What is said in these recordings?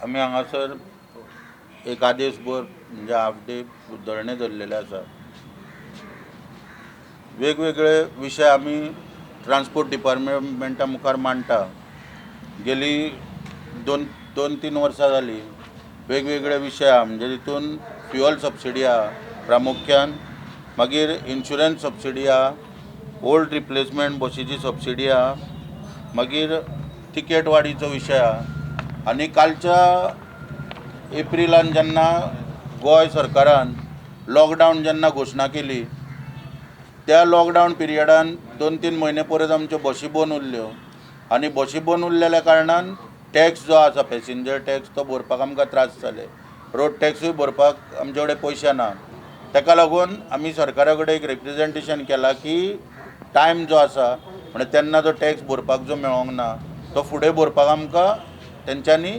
आमी हांगासर एक आदेशभर म्हणजे हाफ डे धरणे धरलेले आसा। वेगवेगळे विशय आमी ट्रान्सपोर्ट डिपार्टमेंटा मुखार मांडटा। गेली दोन तीन वर्सां जाली वेगवेगळे विशय आहा, म्हणजे तितून फ्युअल सबसिडी आहा प्रामुख्यान, मागीर इन्शुरन्स सबसिडी आहा, ओल्ड रिप्लेसमेंट बसीची सबसिडी आहा, मागीर तिकेट वाडीचो विशय आहा। आनी कालच्या एप्रिलान जेन्ना गोंय सरकारान लॉकडावन जेन्ना घोशणा केली, त्या लॉकडावन पिरियडान 2-3 म्हयने परत आमच्यो बसी बंद उरल्यो आनी बसी बंद उरलेल्या कारणान टॅक्स जो आसा पॅसेंजर टॅक्स तो भरपाक आमकां त्रास जाले। रोड टॅक्सूय भरपाक आमचे कडेन पयशे ना। ताका लागून आमी सरकारा कडेन एक रिप्रेजेंटेशन केलां की टायम जो आसा म्हणजे तेन्ना जो टॅक्स भरपाक जो मेळोंक ना तो फुडें भरपाक आमकां तेंच्यांनी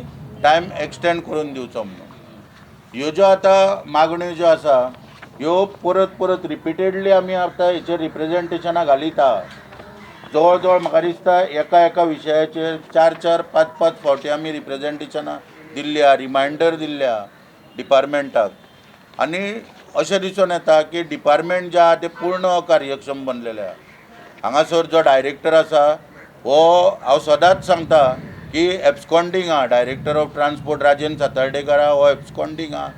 टायम एक्सटेंड करून दिवचो म्हणून। ह्यो ज्यो आतां मागण्यो ज्यो आसा ह्यो परत परत रिपिटेडली आमी आतां हेचेर रिप्रेजेंटेशनां घालिता। जवळ जवळ म्हाका दिसता एका विशयाचेर 4-4, 5-5 फावटी आमी रिप्रेजेंटेशनां दिल्ल्या, रिमांयडर दिल्ल्या डिपार्टमेंटाक। आनी अशें दिसून येता की डिपार्टमेंट जे आहा ते पूर्ण अकार्यक्षम बनलेले आहा। हांगासर जो डायरेक्टर आसा हो हांव सदांच सांगता की एब्सकॉन्डिंग आहा। Director of transport Rajendra Satardekar आहा, हो एब्सकॉन्डिंग आहा,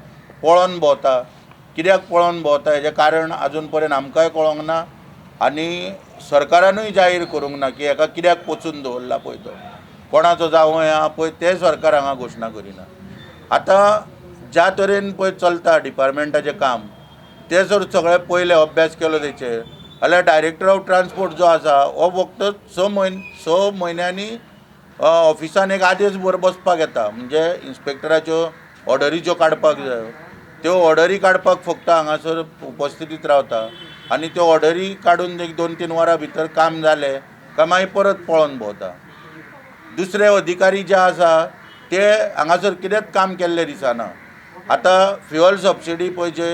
पळोवन भोंवता। कित्याक पळोवन भोंवता हेजें कारण आजून पर्यंत आमकांय कळोंक ना आनी सरकारानूय जाहीर करूंक ना की हेका कित्याक पोचून दवरला पळय तो, कोणाचो जावं आहा पळय तें सरकार हांगा घोशणा करिना। आतां ज्या तरेन पळय चलता डिपार्टमेंटाचें काम तें जर सगळें पयलें अभ्यास केलो तेचेर जाल्यार डायरेक्टर ऑफ ट्रान्सपोर्ट जो आसा हो फक्त 6 म्हयन्यांनी ऑफिसान एक आदेश बसपाक येता, म्हणजे इन्स्पेक्टराच्यो ऑर्डरी ज्यो काडपाक जाय त्यो ऑर्डरी काडपाक फक्त हांगासर उपस्थितीत रावता आनी त्यो ऑर्डरी काडून एक 2-3 वरां भितर काम जालें काय मागीर परत पळोवन भोंवता। दुसरे अधिकारी जे आसा ते हांगासर कितेंच काम केल्लें दिसना। आतां फ्युअल सबसिडी पळय जे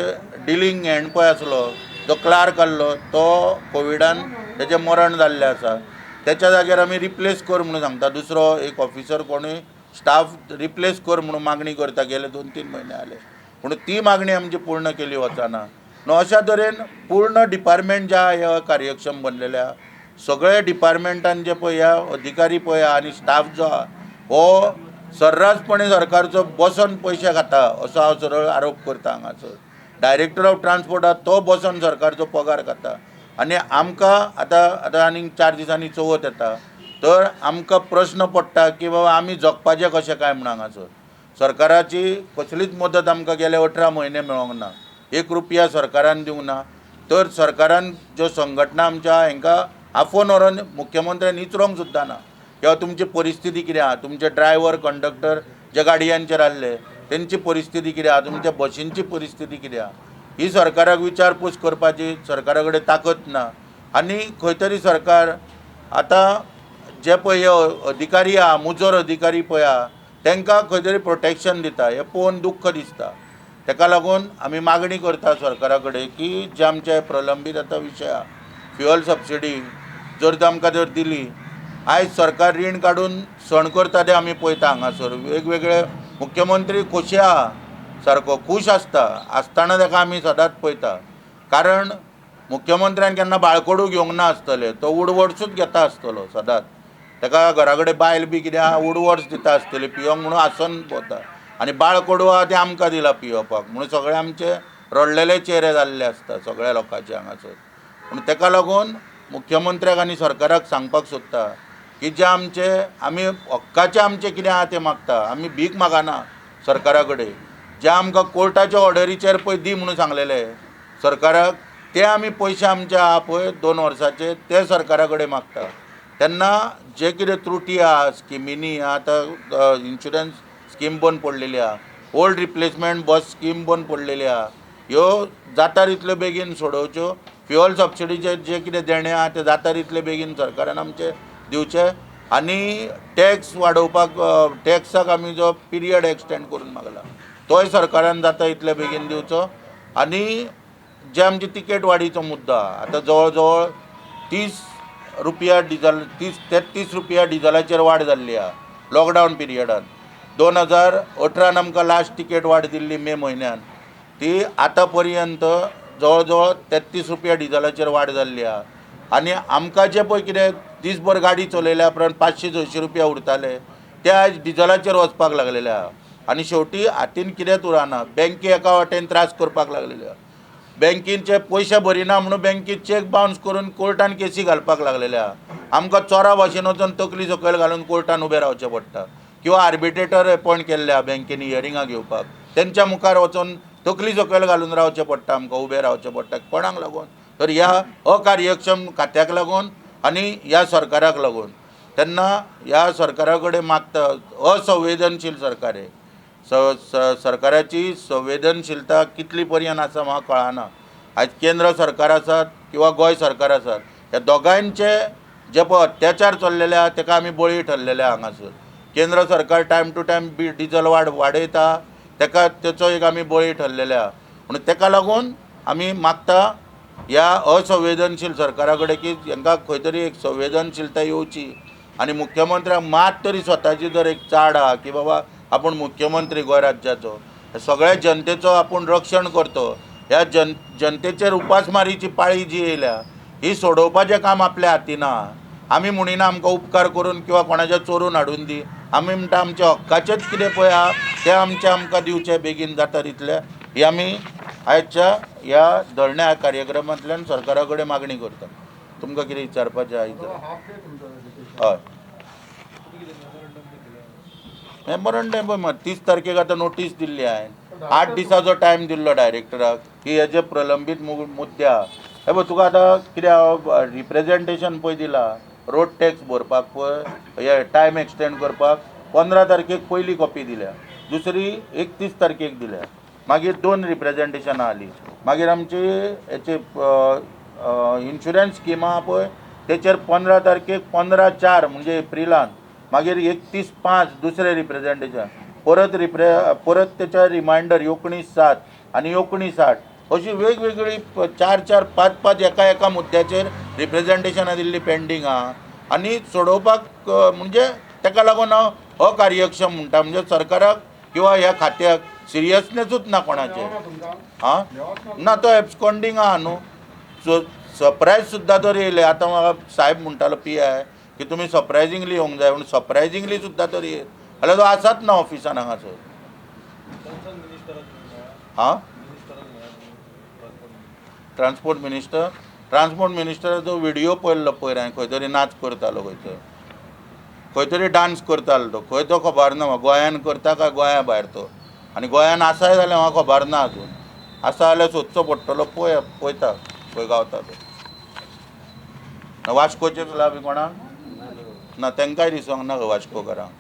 डिलींग हँड पळय आसलो जो क्लार्क आहलो तो कोविडान तेजें मरण जाल्लें आसा। त्याच्या जाग्यार आमी रिप्लेस कर म्हणून सांगता, दुसरो एक ऑफिसर कोणूय स्टाफ रिप्लेस कर म्हणून मागणी करता। गेले 2-3 म्हयने जाले पूण ती मागणी आमची पूर्ण केली वचना। अशा तरेन पूर्ण डिपार्टमेंट जे आहा हे कार्यक्षम बनलेले आहा। सगळे डिपार्टमेंटान जे पळय ह्या अधिकारी पळय आहा आनी स्टाफ जो आहा हो सर्रासपणे सरकारचो बसोन पयशे खाता असो हांव सरळ आरोप करता। हांगासर डायरेक्टर ऑफ ट्रान्सपोर्ट आहा तो बसोन सरकारचो पगार खाता आनी आमकां आतां आनीक 4 दिसांनी चवथ येता तर आमकां प्रश्न पडटा की बाबा आमी जगपाचें कशें काय म्हणून। हांगासर सरकाराची कसलीच मदत आमकां गेले 18 म्हयने मेळोंक ना, 1 रुपया सरकारान दिवंक ना। तर सरकारान ज्यो संघटना आमच्या हांकां आफोवन व्हरोन मुख्यमंत्र्यान विचारूंक सुद्दां ना किंवा तुमची परिस्थिती कितें आहा, तुमचे ड्रायव्हर कंडक्टर जे गाडयांचेर आहले तेंची परिस्थिती कितें आहा, तुमच्या बसींची परिस्थिती कितें आहा, ही सरकाराक विचारपूस करपाची सरकारा कडेन ताकद ना। आनी खंय तरी सरकार आतां जे पळय हे अधिकारी आहा, मुजोर अधिकारी पळय आहा तांकां खंय तरी प्रोटेक्शन दिता, हें पळोवन दुख्ख दिसता। ताका लागून आमी मागणी करता सरकारा कडेन की जे आमचे प्रलंबीत आतां विशय आहा, फ्युअल सबसिडी जर आमकां जर दिली, आयज सरकार रीण काडून सण करता ते आमी पळयता। हांगासर वेगवेगळे मुख्यमंत्री खोशी आहा, सारको खूश आसतना ताका आमी सदांच पळयता। कारण मुख्यमंत्र्यान केन्ना बाळकडू घेवंक ना आसतले, तो उडवडसूच घेता आसतलो सदांच। ताका घरा कडेन बायल बी कितें आहा उडवड्स दिता आसतली पियोंक म्हणून आसन भोंवता आनी बाळकडू आहा ते आमकां दिला पियोवपाक म्हणून सगळे आमचे रडलेले चेहरे जाल्ले आसता सगळ्या लोकांचे हांगासर। पूण ताका लागून मुख्यमंत्र्याक आनी सरकाराक सांगपाक सोदता की जे आमचे आमी हक्काचें आमचें कितें आहा तें मागता, आमी भीक मागना सरकारा कडेन। जे आमकां कोर्टाच्या ऑर्डरीचेर पळय दी म्हणून सांगलेले सरकाराक ते आमी पयशे आमचे आहा पळय 2 वर्साचे ते सरकारा कडेन मागता। तेन्ना जे कितें त्रुटी आहा स्किमीनी, आतां इन्शुरन्स स्कीम बंद पडलेली आहा, ओल्ड रिप्लेसमेंट बस स्कीम बंद पडलेली आहा, ह्यो जाता तितले बेगीन सोडोवच्यो। फ्युअल सबसिडीचे जे कितें देणे आहा ते जाता तितले बेगीन सरकारान आमचे दिवचे आनी टॅक्स वाडोवपाक टॅक्साक आमी जो पिरियड एक्सटेंड करून मागला तोय सरकारान जाता इतले बेगीन दिवचो। आनी जे आमची तिकेट वाडीचो मुद्दो आहा, आतां जवळ जवळ 30 रुपया डिझल 33 रुपया डिझलाचेर वाड जाल्ली आहा लॉकडावन पिरियडान। 2018 आमकां लास्ट तिकेट वाड दिल्ली मे म्हयन्यान, ती आतां पर्यंत जवळ जवळ 33 रुपया डिझलाचेर वाड जाल्ली आहा. आनी आमकां जे पळय कितें दिसभर गाडी चलयल्या उपरांत 500-600 रुपया उरताले ते आयज डिझलाचेर वचपाक लागलेले आहा. आनी शेवटी हातीन कितेंच उरना. बँकी एका वाटेन त्रास करपाक लागलेले आहा. बँकीचे पयशे भरिना म्हणून बँकी चेक बाउन्स करून कोर्टान केसी घालपाक लागलेले आहा. आमकां चोरा भाशेन वचून तकली सकयल घालून कोर्टान उबें रावचें पडटा, किंवा आर्बिट्रेटर अपॉयंट केल्ले आहा बँकेनी हियरिंगां घेवपाक, तेंच्या मुखार वचून तकली सकयल घालून रावचें पडटा, आमकां उबें रावचें पडटा. कोणाक लागून? तर ह्या अकार्यक्षम खात्याक लागून आनी ह्या सरकाराक लागून. तेन्ना ह्या सरकारा कडेन मागता, असंवेदनशील सरकार आहे. सरकाराची संवेदनशीलता कितली पर्यंत आसा म्हाका कळना. आयज केंद्र सरकार आसात किंवा गोंय सरकार आसात, ह्या दोगांयचे जे पळय अत्याचार चल्लेले आहा ताका आमी बळी ठरलेले हांगासर. केंद्र सरकार टायम टू टायम डिझल वाडयता, ताका तेचो एक आमी बळी ठरलेले आहा. म्हणून ताका लागून आमी मागता ह्या असंवेदनशील सरकारा कडेन की हांकां खंय तरी एक संवेदनशीलता येवची आनी मुख्यमंत्र्याक मात तरी स्वताची जर एक चाड आहा की बाबा आपूण मुख्यमंत्री गोंय राज्याचो, सगळ्या जनतेचो आपूण रक्षण करतो, ह्या जनतेचेर उपासमारीची पाळी जी येयल्या ही सोडोवपाचें काम आपल्या हातीन आहा. आमी म्हणिना आमकां उपकार करून किंवा कोणाच्या चोरून हाडून दी, आमी म्हणटा आमच्या हक्काचेंच कितें पळय आहा तें आमकां दिवचें बेगीन जाता तितलें, ही आमी आयच्या ह्या धरण्या कार्यक्रमांतल्यान सरकारा कडेन मागणी करता. तुमकां कितें विचारपाचें आहा? हय, मेमोरंडम 30 तारखेक आतां नोटीस दिल्ली हांवें. 8 दिसाचो टायम दिल्लो डायरेक्टराक की हेजे प्रलंबीत मुद्दे आहा. हे पळय तुका आतां कितें रिप्रेजेंटेशन पळय दिलां रोड टॅक्स भरपाक पळय, हे टायम एक्सटेंड करपाक 15 तारखेक पयली कॉपी दिल्या, दुसरी 31 तारखेक दिल्या, मागीर 2 रिप्रेजेंटेशनां आली. मागीर आमची हेचे इन्शुरन्स स्कीम आहा पळय तेचेर 15 तारखेक 15/4 म्हणजे एप्रिलान, मागीर 31/5 दुसरें रिप्रेजेंटेशन, परत तेच्या रिमांयडर 19/7 आनी 19/8 अशी वेगवेगळी 4-4, 5-5 एका मुद्द्याचेर रिप्रेजेंटेशनां दिल्ली पेंडींग आहा. आनी सोडोवपाक म्हणजे ताका लागून हांव अकार्यक्षम म्हणटा. म्हणजे सरकाराक किंवा ह्या खात्याक सिरियसनेसूच ना कोणाचें. आं ना, तो एब्सकॉन्डिंग आहा न्हू. सरप्रायज सुद्दां तर येयले. आतां म्हाका साहेब म्हणटालो PI की तुमी सरप्रायझिंगली येवंक जाय म्हणून, सरप्रायझिंगली सुद्दां तर येत जाल्यार तो आसात ना ऑफिसान हांगासर. हां, ट्रान्सपोर्ट मिनिस्टराचो व्हिडियो पळयल्लो पयर हांवें. खंय तरी नाच करतालो, खंय तरी डान्स करतालो तो. खंय तो खबर ना म्हाका, गोंयान करता काय गोंया भायर तो. आनी गोंयान आसाय जाल्यार म्हाका खबर ना अजून. आसा जाल्यार सोदचो पडटलो. पळयता खंय गावता तो. वास्कोचे बी कोणाक ना, तांकांय दिसोंक ना वास्कोकारांक.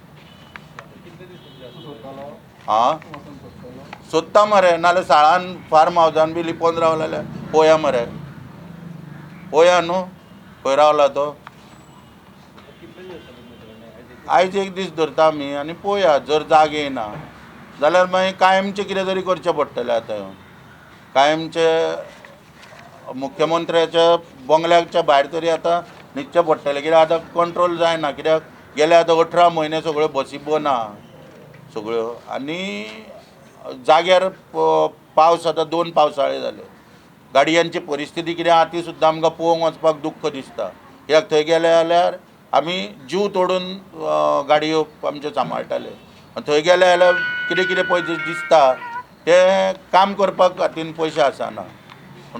हां, सोदता मरे, नाल्यार साळान फार्म हावजान बी लिपोवन रावला जाल्यार पळोवया मरे. पळोवया न्हू खंय रावला तो. आयज एक दीस धरता आमी आनी पळोवया. जर जाग येयना जाल्यार मागीर कायमचें कितें तरी करचें पडटलें. आतां कायमचे मुख्यमंत्र्याच्या बंगल्याच्या भायर तरी आतां न्हिदचें पडटलें, कित्याक आतां कंट्रोल जायना. कित्याक गेले आतां 18 म्हयने सगळ्यो बसी बंद आहा सगळ्यो. आनी जाग्यार पावस आतां 2 पावसाळे जाले. गाडयांची परिस्थिती कितें आहा ती सुद्दां आमकां पळोवंक वचपाक दुख्ख दिसता. कित्याक थंय गेले जाल्यार आमी जीव तोडून गाडयो आमच्यो सांबाळटाले. थंय गेले जाल्यार कितें पळय दिसता तें काम करपाक हातीन पयशे आसना.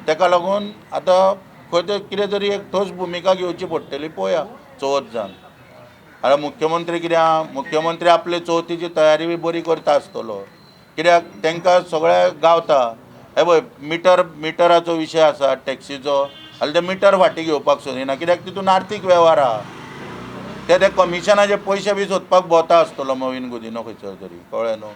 ताका लागून आतां खंय तरी कितें तरी एक ठोस भुमिका घेवची पडटली. पळोवया चवथ जावन. आतां मुख्यमंत्री कितें आहा, मुख्यमंत्री आपले चवथीची तयारी बी बरी करता आसतलो. कित्याक तांकां सगळ्याक गावता. हे पळय मिटराचो विशय आसा टॅक्सीचो, जाल्यार ते मिटर फाटीं घेवपाक सोदिना. कित्याक तितून आर्थीक वेव्हार आहा. ते कमिशनाचे पयशे बी सोदपाक भोंवता आसतलो नवीन गुदिनो खंयसर तरी, कळ्ळें न्हू.